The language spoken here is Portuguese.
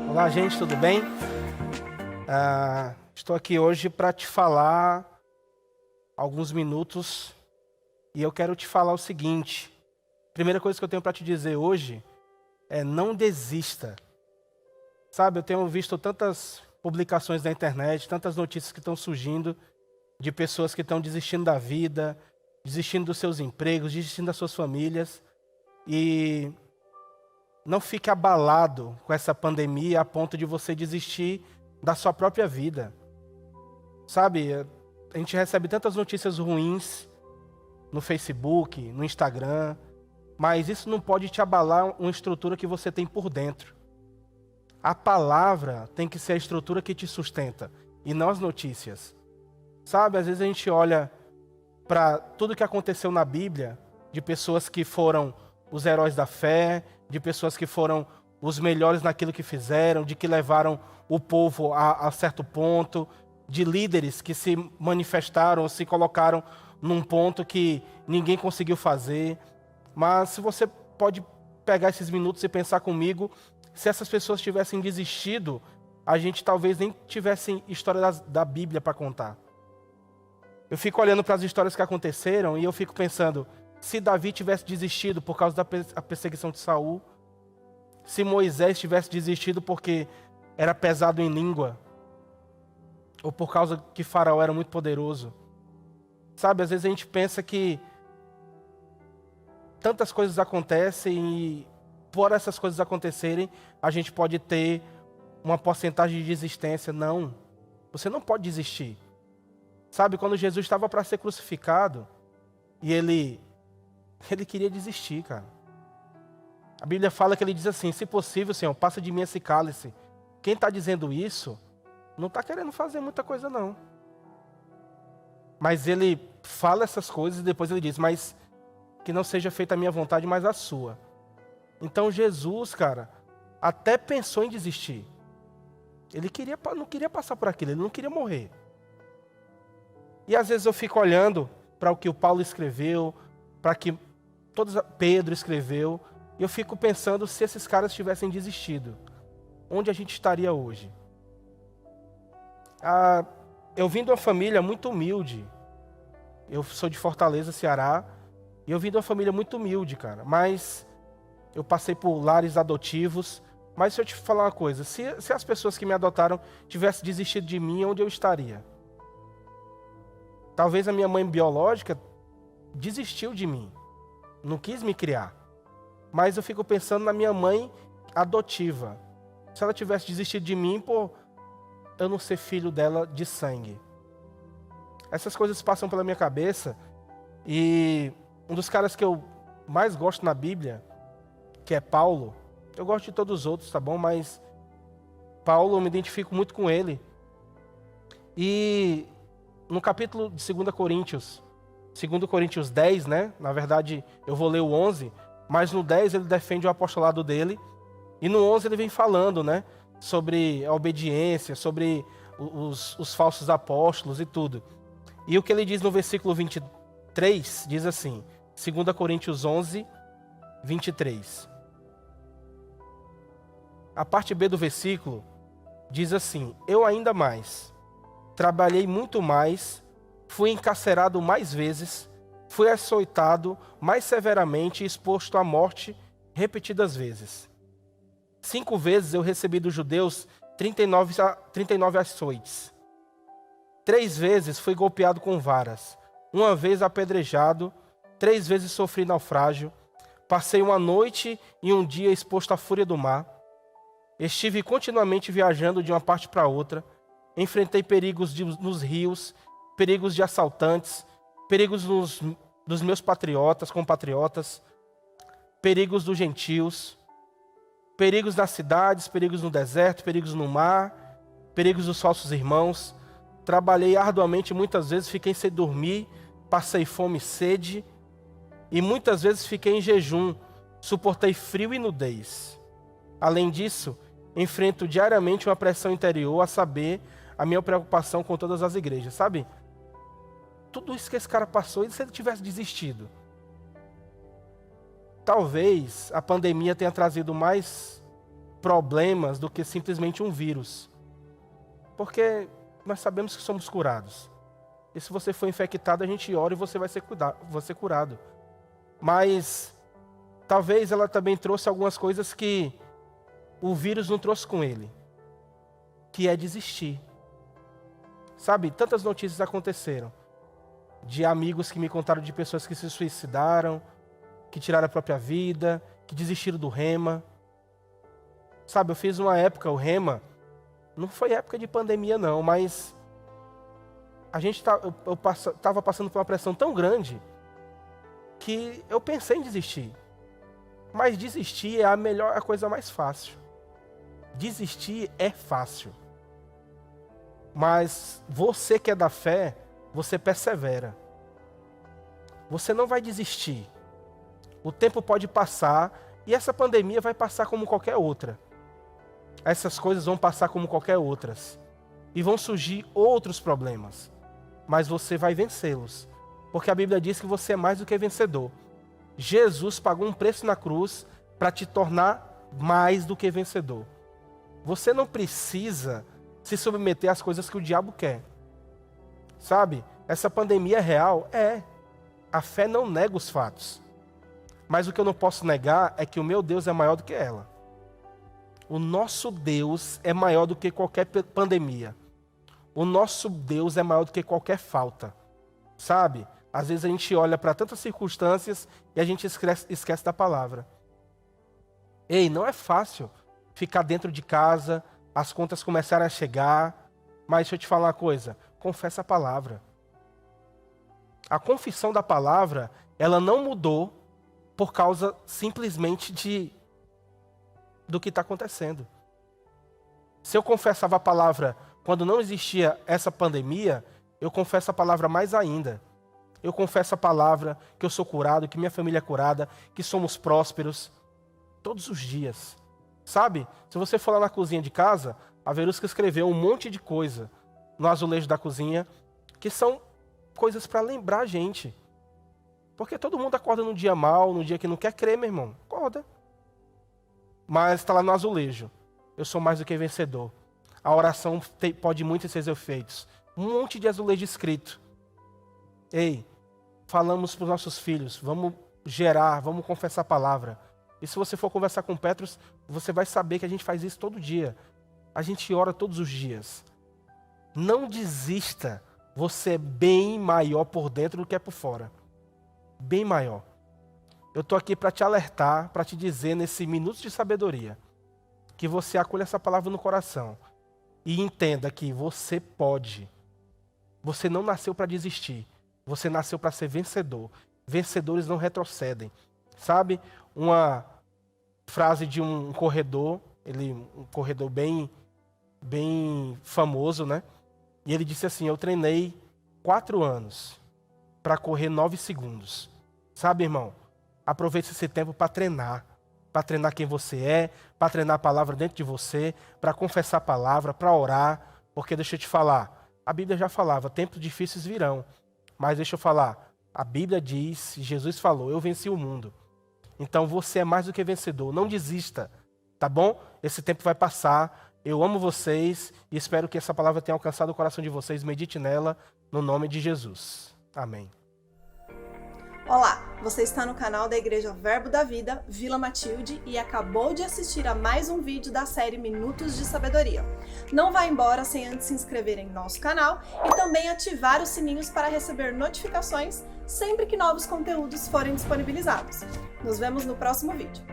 Olá, gente, tudo bem? Estou aqui hoje para te falar alguns minutos e eu quero te falar o seguinte. Primeira coisa que eu tenho para te dizer hoje é não desista. Sabe, eu tenho visto tantas publicações na internet, tantas notícias que estão surgindo de pessoas que estão desistindo da vida, desistindo dos seus empregos, desistindo das suas famílias. E não fique abalado com essa pandemia a ponto de você desistir da sua própria vida. Sabe, a gente recebe tantas notícias ruins no Facebook, no Instagram, mas isso não pode te abalar uma estrutura que você tem por dentro. A palavra tem que ser a estrutura que te sustenta, e não as notícias. Sabe, às vezes a gente olha para tudo que aconteceu na Bíblia, de pessoas que foram os heróis da fé, de pessoas que foram os melhores naquilo que fizeram, de que levaram o povo a certo ponto, de líderes que se manifestaram, se colocaram num ponto que ninguém conseguiu fazer. Mas se você pode pegar esses minutos e pensar comigo, se essas pessoas tivessem desistido, a gente talvez nem tivesse história da Bíblia para contar. Eu fico olhando para as histórias que aconteceram e eu fico pensando, se Davi tivesse desistido por causa da perseguição de Saul, se Moisés tivesse desistido porque era pesado em língua, ou por causa que Faraó era muito poderoso. Sabe, às vezes a gente pensa que tantas coisas acontecem e por essas coisas acontecerem, a gente pode ter uma porcentagem de desistência. Não, você não pode desistir. Sabe, quando Jesus estava para ser crucificado, e ele queria desistir, cara. A Bíblia fala que ele diz assim, se possível, Senhor, passa de mim esse cálice. Quem está dizendo isso, não está querendo fazer muita coisa, não. Mas ele fala essas coisas e depois ele diz, mas que não seja feita a minha vontade, mas a sua. Então Jesus, cara, até pensou em desistir. Ele não queria passar por aquilo, ele não queria morrer. E às vezes eu fico olhando para o que o Paulo escreveu, para que Pedro escreveu, e eu fico pensando se esses caras tivessem desistido, onde a gente estaria hoje? Eu vim de uma família muito humilde. Eu sou de Fortaleza, Ceará, e eu vim de uma família muito humilde, cara. Mas eu passei por lares adotivos. Mas se eu te falar uma coisa, se as pessoas que me adotaram tivessem desistido de mim, onde eu estaria? Talvez a minha mãe biológica desistiu de mim, não quis me criar. Mas eu fico pensando na minha mãe adotiva. Se ela tivesse desistido de mim, por eu não ser filho dela de sangue. Essas coisas passam pela minha cabeça. E um dos caras que eu mais gosto na Bíblia, que é Paulo, eu gosto de todos os outros, tá bom? Mas Paulo, eu me identifico muito com ele. E no capítulo de 2 Coríntios 10, né? Na verdade, eu vou ler o 11, mas no 10 ele defende o apostolado dele. E no 11 ele vem falando, né? Sobre a obediência, sobre os falsos apóstolos e tudo. E o que ele diz no versículo 23, diz assim, 2 Coríntios 11, 23. A parte B do versículo diz assim, eu ainda mais, trabalhei muito mais, fui encarcerado mais vezes, fui açoitado mais severamente e exposto à morte repetidas vezes. 5 vezes eu recebi dos judeus 39 açoites. 3 vezes fui golpeado com varas. 1 vez apedrejado. 3 vezes sofri naufrágio. Passei uma noite e um dia exposto à fúria do mar. Estive continuamente viajando de uma parte para outra. Enfrentei perigos nos rios, perigos de assaltantes, perigos dos meus compatriotas, perigos dos gentios, perigos nas cidades, perigos no deserto, perigos no mar, perigos dos falsos irmãos. Trabalhei arduamente, muitas vezes fiquei sem dormir, passei fome e sede, e muitas vezes fiquei em jejum, suportei frio e nudez. Além disso, enfrento diariamente uma pressão interior, a saber, a minha preocupação com todas as igrejas, sabe? Tudo isso que esse cara passou, e se ele tivesse desistido? Talvez a pandemia tenha trazido mais problemas do que simplesmente um vírus. Porque nós sabemos que somos curados. E se você for infectado, a gente ora e você vai ser curado. Mas talvez ela também trouxe algumas coisas que o vírus não trouxe com ele. Que é desistir. Sabe, tantas notícias aconteceram. De amigos que me contaram de pessoas que se suicidaram, que tiraram a própria vida, que desistiram do rema. Sabe, eu fiz uma época, o rema, não foi época de pandemia não, mas eu estava passando por uma pressão tão grande que eu pensei em desistir. Mas desistir é a coisa mais fácil. Desistir é fácil. Mas você que é da fé, você persevera. Você não vai desistir. O tempo pode passar e essa pandemia vai passar como qualquer outra. Essas coisas vão passar como qualquer outras. E vão surgir outros problemas. Mas você vai vencê-los. Porque a Bíblia diz que você é mais do que vencedor. Jesus pagou um preço na cruz para te tornar mais do que vencedor. Você não precisa se submeter às coisas que o diabo quer. Sabe? Essa pandemia é real? É. A fé não nega os fatos. Mas o que eu não posso negar é que o meu Deus é maior do que ela. O nosso Deus é maior do que qualquer pandemia. O nosso Deus é maior do que qualquer falta. Sabe? Às vezes a gente olha para tantas circunstâncias e a gente esquece da palavra. Ei, não é fácil ficar dentro de casa, as contas começarem a chegar. Mas deixa eu te falar uma coisa. Confessa a palavra. A confissão da palavra, ela não mudou por causa simplesmente do que está acontecendo. Se eu confessava a palavra quando não existia essa pandemia, eu confesso a palavra mais ainda. Eu confesso a palavra que eu sou curado, que minha família é curada, que somos prósperos, todos os dias. Sabe? Se você for lá na cozinha de casa, a Verusca escreveu um monte de coisa no azulejo da cozinha, que são coisas para lembrar a gente. Porque todo mundo acorda num dia mal, num dia que não quer crer, meu irmão. Acorda. Mas está lá no azulejo. Eu sou mais do que vencedor. A oração pode muito ser seus efeitos. Um monte de azulejo escrito. Ei, falamos para os nossos filhos, vamos gerar, vamos confessar a palavra. E se você for conversar com Petros, você vai saber que a gente faz isso todo dia. A gente ora todos os dias. Não desista. Você é bem maior por dentro do que é por fora. Bem maior. Eu estou aqui para te alertar, para te dizer nesse minuto de sabedoria, que você acolha essa palavra no coração e entenda que você pode. Você não nasceu para desistir. Você nasceu para ser vencedor. Vencedores não retrocedem. Sabe? Uma frase de um corredor, um corredor bem famoso, né? E ele disse assim: eu treinei 4 anos para correr 9 segundos. Sabe, irmão? Aproveite esse tempo para treinar quem você é, para treinar a palavra dentro de você, para confessar a palavra, para orar. Porque deixa eu te falar, a Bíblia já falava, tempos difíceis virão. Mas deixa eu falar, a Bíblia diz, Jesus falou, eu venci o mundo. Então você é mais do que vencedor, não desista, tá bom? Esse tempo vai passar. Eu amo vocês e espero que essa palavra tenha alcançado o coração de vocês. Medite nela, no nome de Jesus. Amém. Olá, você está no canal da Igreja Verbo da Vida, Vila Matilde, e acabou de assistir a mais um vídeo da série Minutos de Sabedoria. Não vá embora sem antes se inscrever em nosso canal e também ativar os sininhos para receber notificações sempre que novos conteúdos forem disponibilizados. Nos vemos no próximo vídeo.